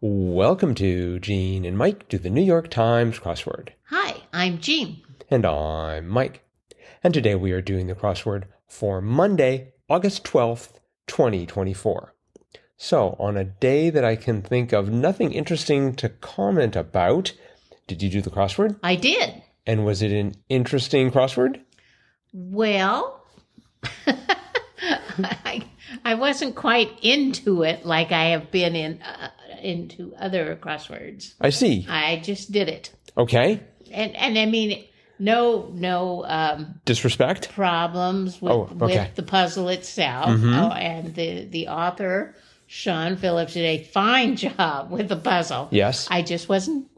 Welcome to Gene and Mike do the New York Times crossword. Hi, I'm Jean. And I'm Mike. And today we are doing the crossword for Monday, August 12th, 2024. So, on a day that I can think of nothing interesting to comment about, did you do the crossword? I did. And was it an interesting crossword? Well, I wasn't quite into it like I have been into other crosswords. I see. I just did it. Okay. And I mean, no Disrespect? problems with the puzzle itself. Mm-hmm. Oh, and the author, Sean Phillips, did a fine job with the puzzle. Yes. I just wasn't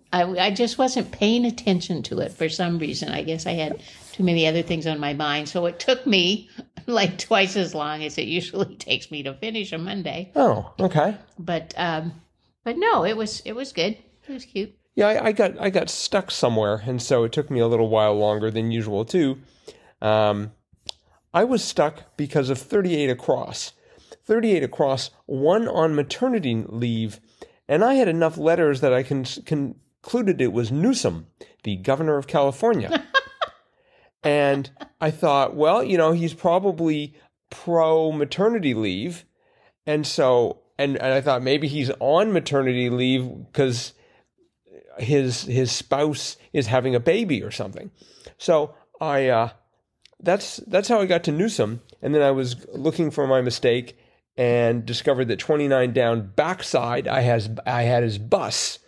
paying attention to it for some reason. I guess I had too many other things on my mind. So it took me like twice as long as it usually takes me to finish a Monday. Oh, okay. But no, it was good. It was cute. Yeah, I got stuck somewhere, and so it took me a little while longer than usual too. I was stuck because of 38 across. 38 across, one on maternity leave, and I had enough letters that I concluded it was Newsom, the governor of California. And I thought, well, he's probably pro-maternity leave, and so and I thought maybe he's on maternity leave because his spouse is having a baby or something. So that's how I got to Newsom, and then I was looking for my mistake and discovered that 29 down backside I had his bus,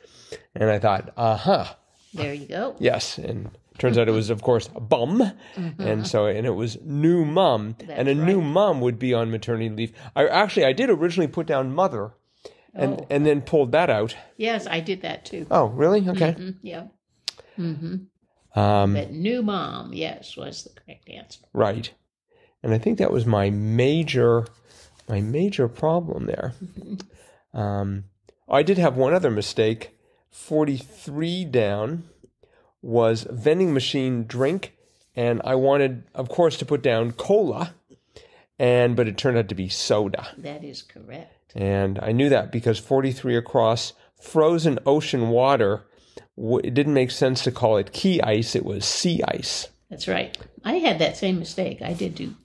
and I thought, There you go. yes, and turns out it was, of course, a bum, and it was new mum, and a new mum would be on maternity leave. I did originally put down mother, and then pulled that out. Yes, I did that too. Oh, really? Okay. Mm-hmm. Yeah. But new mom, yes, was the correct answer. Right, and I think that was my major problem there. I did have one other mistake. 43 down was vending machine drink, and I wanted, of course, to put down cola, but it turned out to be soda. That is correct. And I knew that because 43 across, frozen ocean water, it didn't make sense to call it key ice, it was sea ice. That's right. I had that same mistake. I did do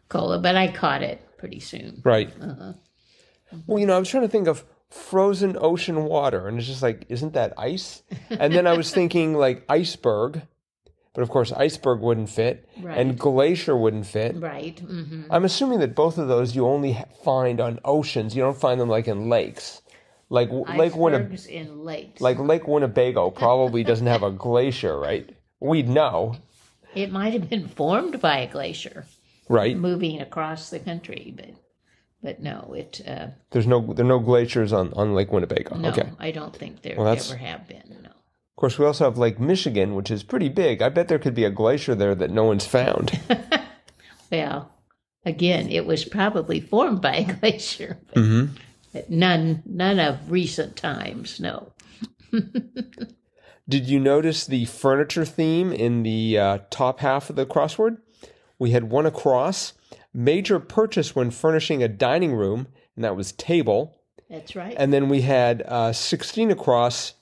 cola, but I caught it pretty soon. Right. Well, I was trying to think of frozen ocean water, and it's just like, isn't that ice? And then I was thinking like iceberg, but of course iceberg wouldn't fit, and glacier wouldn't fit. Right. Mm-hmm. I'm assuming that both of those you only find on oceans. You don't find them like in lakes. Like Lake Winnebago probably doesn't have a glacier, right? We'd know. It might have been formed by a glacier, right, moving across the country, but no, there are no glaciers on Lake Winnebago. No, okay. I don't think there ever have been. No. Of course, we also have Lake Michigan, which is pretty big. I bet there could be a glacier there that no one's found. Well, again, it was probably formed by a glacier, but none of recent times. No. Did you notice the furniture theme in the top half of the crossword? We had one across. Major purchase when furnishing a dining room, and that was table. That's right. And then we had 16 across,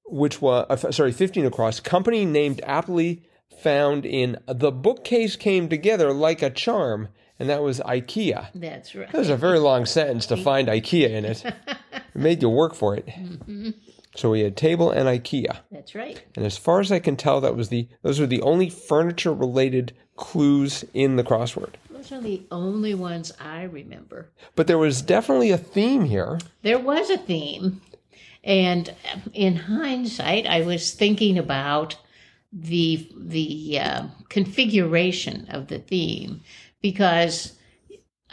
15 across. Company named aptly found in the bookcase came together like a charm, and that was IKEA. That's right. That was a very long sentence to find IKEA in it. It made you work for it. Mm-hmm. So we had table and IKEA. That's right. And as far as I can tell, those were the only furniture-related clues in the crossword. Those are the only ones I remember. But there was definitely a theme here. There was a theme. And in hindsight, I was thinking about the configuration of the theme, because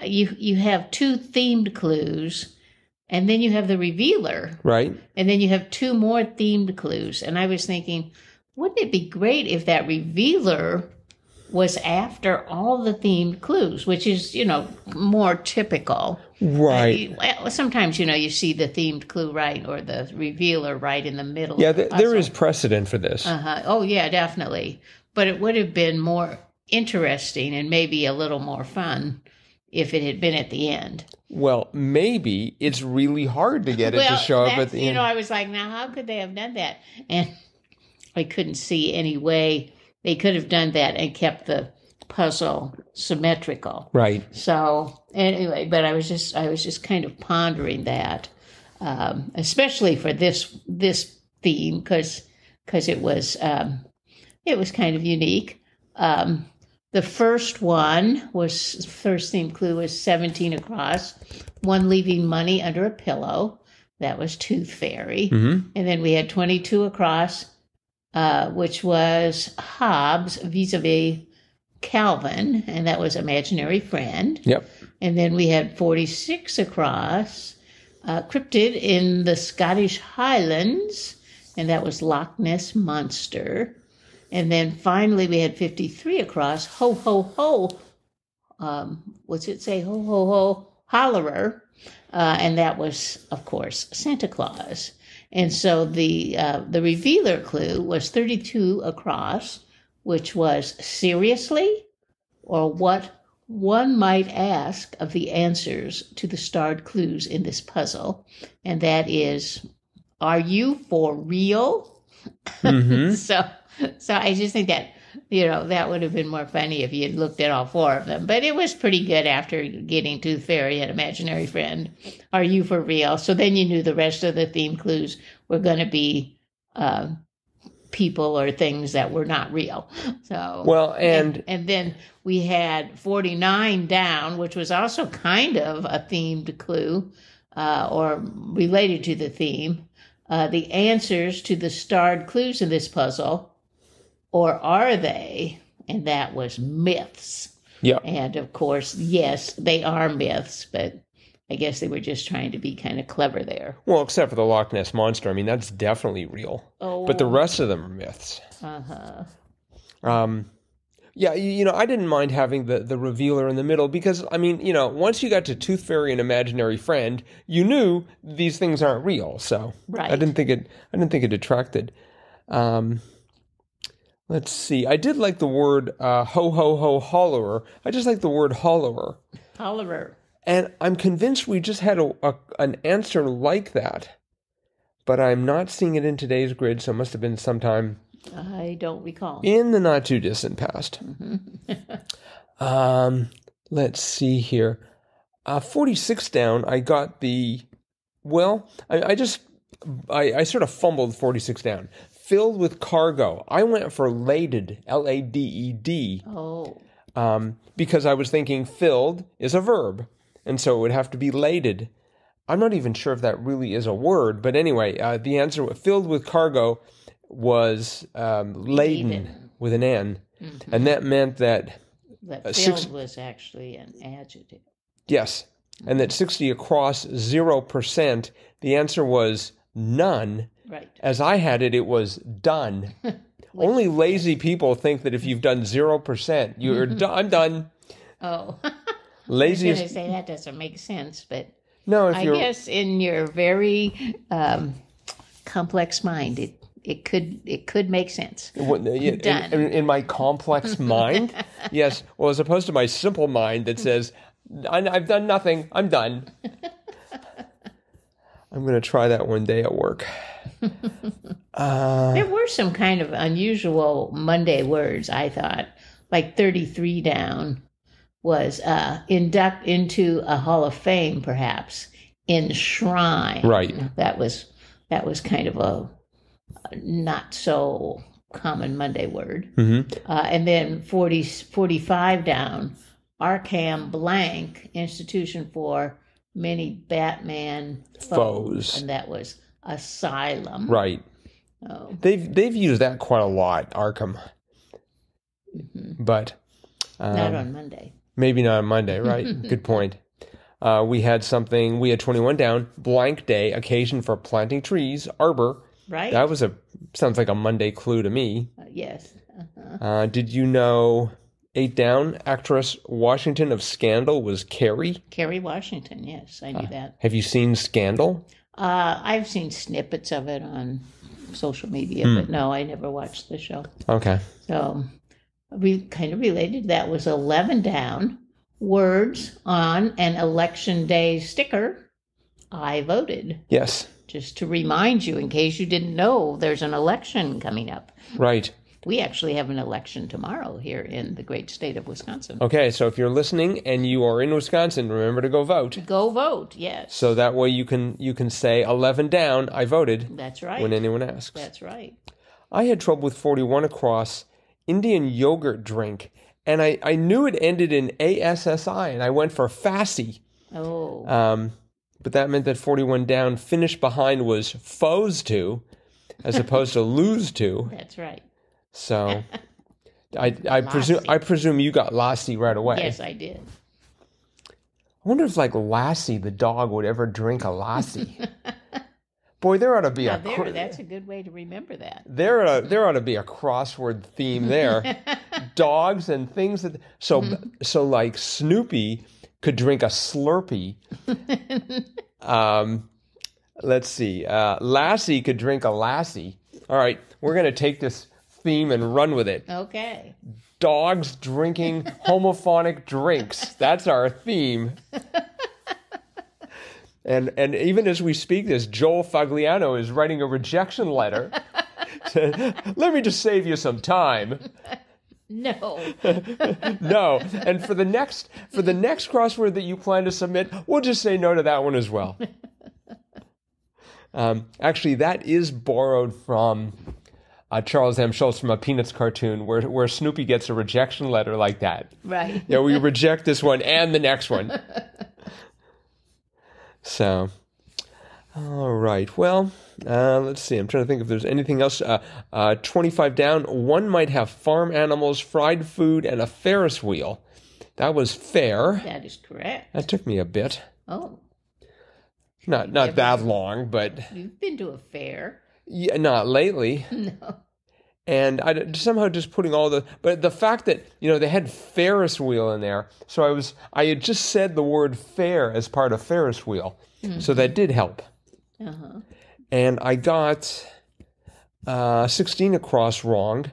you have two themed clues, and then you have the revealer. Right. And then you have two more themed clues. And I was thinking, wouldn't it be great if that revealer was after all the themed clues, which is, more typical. Right. Well, sometimes, you see the themed clue right or the revealer right in the middle. Yeah, there is precedent for this. Oh, yeah, definitely. But it would have been more interesting and maybe a little more fun if it had been at the end. Well, maybe it's really hard to get it to show up at the end. I was like, now how could they have done that? And I couldn't see any way they could have done that and kept the puzzle symmetrical. Right. So anyway, but I was just kind of pondering that, especially for this theme because it was kind of unique. The first theme clue was 17 across, one leaving money under a pillow. That was Tooth Fairy. Mm-hmm. And then we had 22 across, which was Hobbes vis-a-vis Calvin, and that was Imaginary Friend. Yep. And then we had 46 across, Cryptid in the Scottish Highlands, and that was Loch Ness Monster. And then finally we had 53 across, Ho, Ho, Ho. What's it say? Ho, Ho, Ho, Hollerer. And that was, of course, Santa Claus. And so the revealer clue was 32 across, which was seriously, or what one might ask of the answers to the starred clues in this puzzle. And that is, are you for real? Mm-hmm. So I just think that, that would have been more funny if you had looked at all four of them. But it was pretty good after getting Tooth Fairy and Imaginary Friend. Are you for real? So then you knew the rest of the theme clues were going to be people or things that were not real. So well, and then we had 49 down, which was also kind of a themed clue or related to the theme. The answers to the starred clues in this puzzle. Or are they? And that was myths. Yeah. And of course, yes, they are myths, but I guess they were just trying to be kind of clever there. Well, except for the Loch Ness Monster. I mean, that's definitely real. Oh. But the rest of them are myths. Uh-huh. Yeah, I didn't mind having the revealer in the middle because, I mean, once you got to Tooth Fairy and Imaginary Friend, you knew these things aren't real. So right. I didn't think it detracted. Let's see. I did like the word ho, ho, ho, hollerer. I just like the word hollerer. Hollerer. And I'm convinced we just had an answer like that. But I'm not seeing it in today's grid, so it must have been sometime... I don't recall. In the not-too-distant past. Mm-hmm. Let's see here. 46 down, I got the... Well, I sort of fumbled 46 down. Filled with cargo. I went for laded, L-A-D-E-D. Oh. Because I was thinking filled is a verb, and so it would have to be laded. I'm not even sure if that really is a word, but anyway, the answer, filled with cargo, was laden with an N. Mm-hmm. And that meant that... filled was actually an adjective. Yes, and that 60 across 0%, the answer was none. Right. As I had it, it was done. Only lazy people think that if you've done 0%, you're done. I'm done. Oh. Lazy. I was going to say that doesn't make sense, but no, I guess in your very complex mind, it could make sense. Done. In my complex mind? Yes. Well, as opposed to my simple mind that says, I've done nothing. I'm done. I'm going to try that one day at work. There were some kind of unusual Monday words, I thought. Like 33 down was induct into a Hall of Fame, perhaps. Enshrine. Right. That was kind of a not so common Monday word. Mm-hmm. And then 45 down, Arkham blank, institution for many Batman foes. And that was asylum. Right. Oh. They've used that quite a lot, Arkham. Mm-hmm. But not on Monday. Maybe not on Monday, right? Good point. We had 21 down, blank day, occasion for planting trees, arbor. Right. That sounds like a Monday clue to me. Yes. Did you know 8 down, actress Washington of Scandal was Carrie? Carrie Washington, yes, I knew that. Have you seen Scandal? I've seen snippets of it on social media, but no, I never watched the show. Okay. So, kind of related, that was 11 down, words on an election day sticker, I voted. Yes. Just to remind you, in case you didn't know, there's an election coming up. Right. We actually have an election tomorrow here in the great state of Wisconsin. Okay, so if you're listening and you are in Wisconsin, remember to go vote. Go vote, yes. So that way you can say 11 down, I voted. That's right. When anyone asks. That's right. I had trouble with 41 across, Indian yogurt drink, and I knew it ended in ASSI, and I went for Fassi. Oh. But that meant that 41 down, finish behind was foes to, as opposed to lose to. That's right. So, I presume you got Lassie right away. Yes, I did. I wonder if like Lassie the dog would ever drink a Lassie. Boy, there ought to be that's a good way to remember that. There ought to be a crossword theme there. Dogs and things that so like Snoopy could drink a Slurpee. Let's see. Lassie could drink a Lassie. All right, we're going to take this theme and run with it. Okay. Dogs drinking homophonic drinks. That's our theme. And even as we speak this, Joel Fagliano is writing a rejection letter. Let me just save you some time. No. No. And for the next crossword that you plan to submit, we'll just say no to that one as well. Actually, that is borrowed from Charles M. Schulz from a Peanuts cartoon where Snoopy gets a rejection letter like that. Right. Yeah, we reject this one and the next one. So, all right. Well, let's see. I'm trying to think if there's anything else. 25 down. One might have farm animals, fried food, and a Ferris wheel. That was fair. That is correct. That took me a bit. Oh. Not that long, but... You've been to a fair. Yeah, not lately. No. And I somehow just putting but the fact that, they had Ferris wheel in there. So I had just said the word fair as part of Ferris wheel. Mm-hmm. So that did help. Uh-huh. And I got 16 across wrong.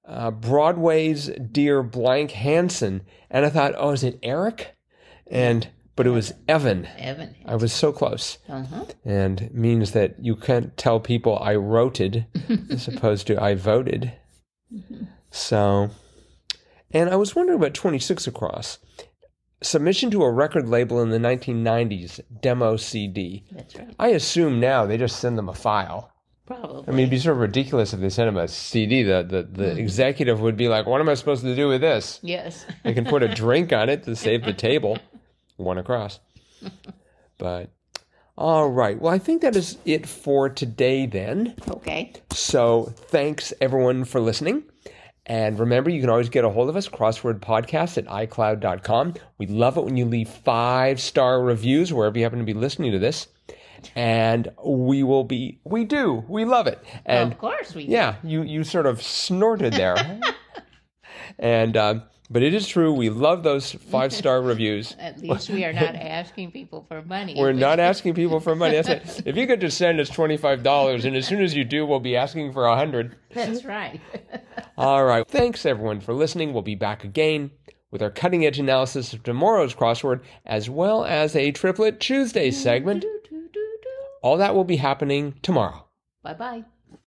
Broadway's Dear Blank Hansen. And I thought, is it Eric? But it was Evan. Evan. I was so close. Uh-huh. And it means that you can't tell people I wrote-ed as opposed to I voted. Mm-hmm. So, and I was wondering about 26 across. Submission to a record label in the 1990s, demo CD. That's right. I assume now they just send them a file. Probably. I mean, it'd be sort of ridiculous if they sent them a CD. The executive would be like, what am I supposed to do with this? Yes. They can put a drink on it to save the table. One across. But, all right. Well, I think that is it for today then. Okay. So, thanks everyone for listening. And remember, you can always get a hold of us, crosswordpodcast at iCloud.com. We love it when you leave 5-star reviews wherever you happen to be listening to this. And we love it. And of course we do. Yeah, you sort of snorted there. And, but it is true. We love those 5-star reviews. At least we are not asking people for money. We're not asking people for money. That's it. If you could just send us $25, and as soon as you do, we'll be asking for $100. That's right. All right. Thanks, everyone, for listening. We'll be back again with our cutting-edge analysis of tomorrow's crossword, as well as a Triplet Tuesday segment. All that will be happening tomorrow. Bye-bye.